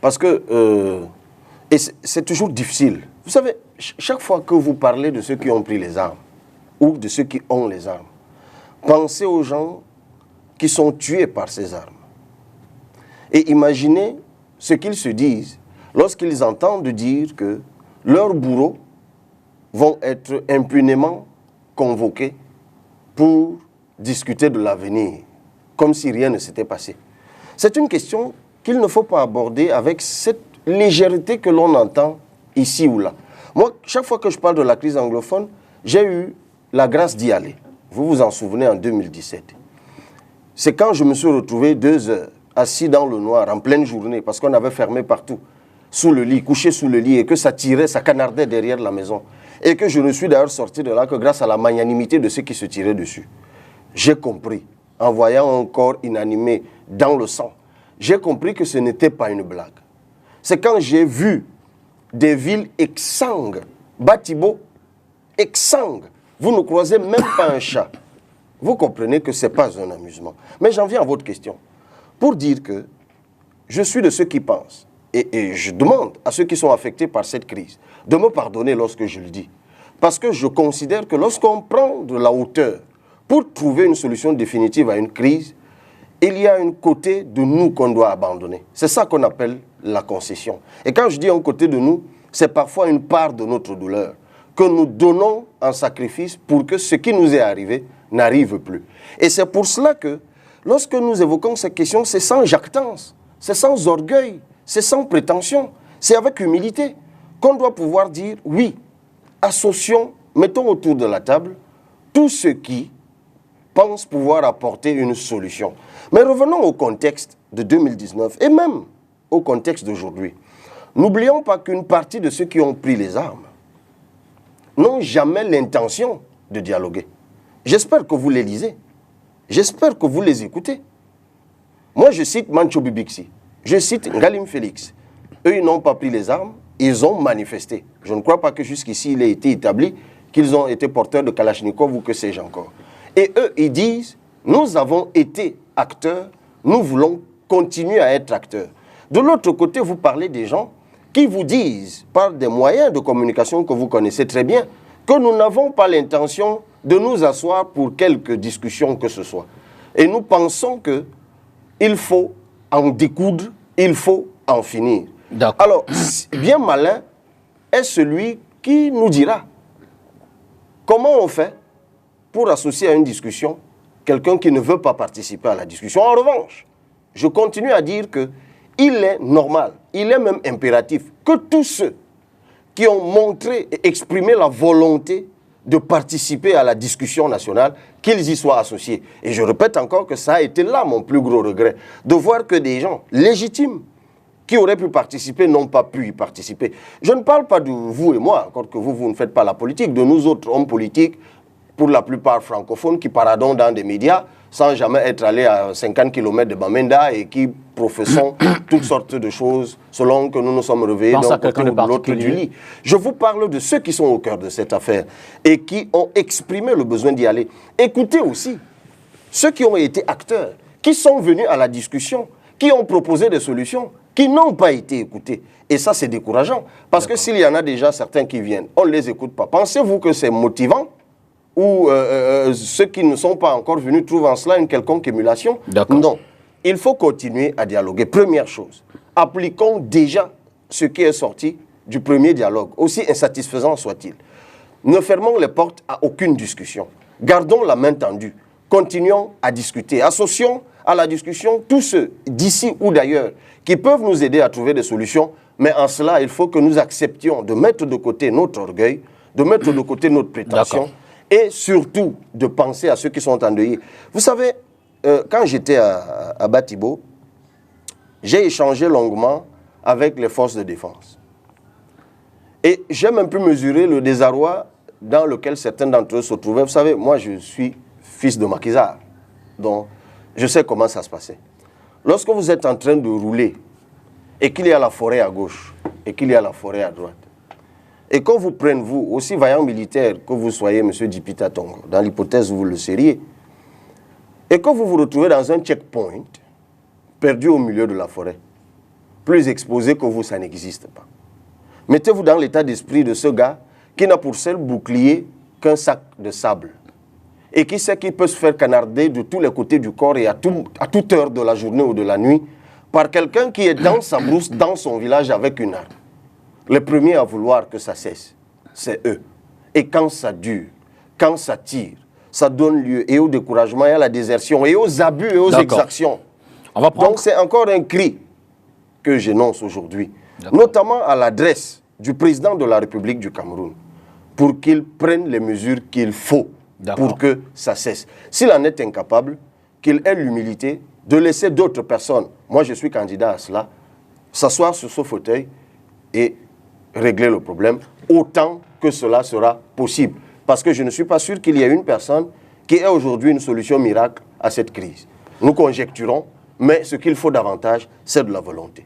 Parce que, et c'est toujours difficile. Vous savez, chaque fois que vous parlez de ceux qui ont pris les armes, ou de ceux qui ont les armes, pensez aux gens qui sont tués par ces armes. Et imaginez ce qu'ils se disent lorsqu'ils entendent dire que leurs bourreaux vont être impunément convoqués pour discuter de l'avenir, comme si rien ne s'était passé. C'est une question qu'il ne faut pas aborder avec cette légèreté que l'on entend ici ou là. Moi, chaque fois que je parle de la crise anglophone, j'ai eu la grâce d'y aller. Vous vous en souvenez, en 2017. C'est quand je me suis retrouvé 2 heures, assis dans le noir, en pleine journée, parce qu'on avait fermé partout, sous le lit, couché sous le lit, et que ça tirait, ça canardait derrière la maison. Et que je ne suis d'ailleurs sorti de là que grâce à la magnanimité de ceux qui se tiraient dessus. J'ai compris, en voyant un corps inanimé dans le sang, j'ai compris que ce n'était pas une blague. C'est quand j'ai vu des villes exsangues, Batibo, exsangues, vous ne croisez même pas un chat. Vous comprenez que ce n'est pas un amusement. Mais j'en viens à votre question. Pour dire que je suis de ceux qui pensent, et je demande à ceux qui sont affectés par cette crise de me pardonner lorsque je le dis. Parce que je considère que lorsqu'on prend de la hauteur pour trouver une solution définitive à une crise, il y a un côté de nous qu'on doit abandonner. C'est ça qu'on appelle la concession. Et quand je dis un côté de nous, c'est parfois une part de notre douleur que nous donnons en sacrifice pour que ce qui nous est arrivé n'arrive plus. Et c'est pour cela que, lorsque nous évoquons cette question, c'est sans jactance, c'est sans orgueil, c'est sans prétention, c'est avec humilité qu'on doit pouvoir dire, oui, associons, mettons autour de la table tous ceux qui pensent pouvoir apporter une solution. Mais revenons au contexte de 2019 et même au contexte d'aujourd'hui. N'oublions pas qu'une partie de ceux qui ont pris les armes n'ont jamais l'intention de dialoguer. J'espère que vous les lisez. J'espère que vous les écoutez. Moi, je cite Mancho Bibixi. Je cite Ngalim Félix. Eux, ils n'ont pas pris les armes, ils ont manifesté. Je ne crois pas que jusqu'ici, il ait été établi qu'ils ont été porteurs de Kalachnikov ou que sais-je encore. Et eux, ils disent, nous avons été acteurs, nous voulons continuer à être acteurs. De l'autre côté, vous parlez des gens qui vous disent, par des moyens de communication que vous connaissez très bien, que nous n'avons pas l'intention de nous asseoir pour quelque discussion que ce soit. Et nous pensons qu'il faut en découdre, il faut en finir. Alors, bien malin est celui qui nous dira comment on fait pour associer à une discussion quelqu'un qui ne veut pas participer à la discussion. En revanche, je continue à dire qu'il est normal, il est même impératif que tous ceux qui ont montré et exprimé la volonté de participer à la discussion nationale, qu'ils y soient associés. Et je répète encore que ça a été là mon plus gros regret, de voir que des gens légitimes qui auraient pu participer n'ont pas pu y participer. Je ne parle pas de vous et moi, encore que vous ne faites pas la politique, de nous autres hommes politiques, pour la plupart francophones, qui paradons dans des médias sans jamais être allés à 50 km de Bamenda et qui professons toutes sortes de choses selon que nous nous sommes réveillés d'un côté ou de l'autre du lit. Je vous parle de ceux qui sont au cœur de cette affaire et qui ont exprimé le besoin d'y aller. Écoutez aussi ceux qui ont été acteurs, qui sont venus à la discussion, qui ont proposé des solutions, qui n'ont pas été écoutés. Et ça, c'est décourageant. Parce que s'il y en a déjà certains qui viennent, on ne les écoute pas. Pensez-vous que c'est motivant ou ceux qui ne sont pas encore venus trouvent en cela une quelconque émulation? Non. Il faut continuer à dialoguer. Première chose, appliquons déjà ce qui est sorti du premier dialogue, aussi insatisfaisant soit-il. Ne fermons les portes à aucune discussion. Gardons la main tendue. Continuons à discuter. Associons à la discussion tous ceux d'ici ou d'ailleurs qui peuvent nous aider à trouver des solutions. Mais en cela, il faut que nous acceptions de mettre de côté notre orgueil, de mettre de côté notre prétention et surtout de penser à ceux qui sont endeuillés. Vous savez, quand j'étais à Batibo, j'ai échangé longuement avec les forces de défense. Et j'ai même pu mesurer le désarroi dans lequel certains d'entre eux se trouvaient. Vous savez, moi je suis fils de maquisard, donc je sais comment ça se passait. Lorsque vous êtes en train de rouler et qu'il y a la forêt à gauche et qu'il y a la forêt à droite, et qu'on vous prenne, vous, aussi vaillant militaire que vous soyez, M. Dipita Tongo, dans l'hypothèse où vous le seriez, et que vous vous retrouvez dans un checkpoint, perdu au milieu de la forêt, plus exposé que vous, ça n'existe pas. Mettez-vous dans l'état d'esprit de ce gars qui n'a pour seul bouclier qu'un sac de sable et qui sait qu'il peut se faire canarder de tous les côtés du corps et à toute heure de la journée ou de la nuit par quelqu'un qui est dans sa brousse, dans son village avec une arme. Les premiers à vouloir que ça cesse, c'est eux. Et quand ça dure, quand ça tire, ça donne lieu et au découragement et à la désertion et aux abus et aux exactions. Donc c'est encore un cri que j'énonce aujourd'hui, notamment à l'adresse du président de la République du Cameroun, pour qu'il prenne les mesures qu'il faut pour que ça cesse. S'il en est incapable, qu'il ait l'humilité de laisser d'autres personnes, moi je suis candidat à cela, s'asseoir sur ce fauteuil et régler le problème autant que cela sera possible. Parce que je ne suis pas sûr qu'il y ait une personne qui ait aujourd'hui une solution miracle à cette crise. Nous conjecturons, mais ce qu'il faut davantage, c'est de la volonté.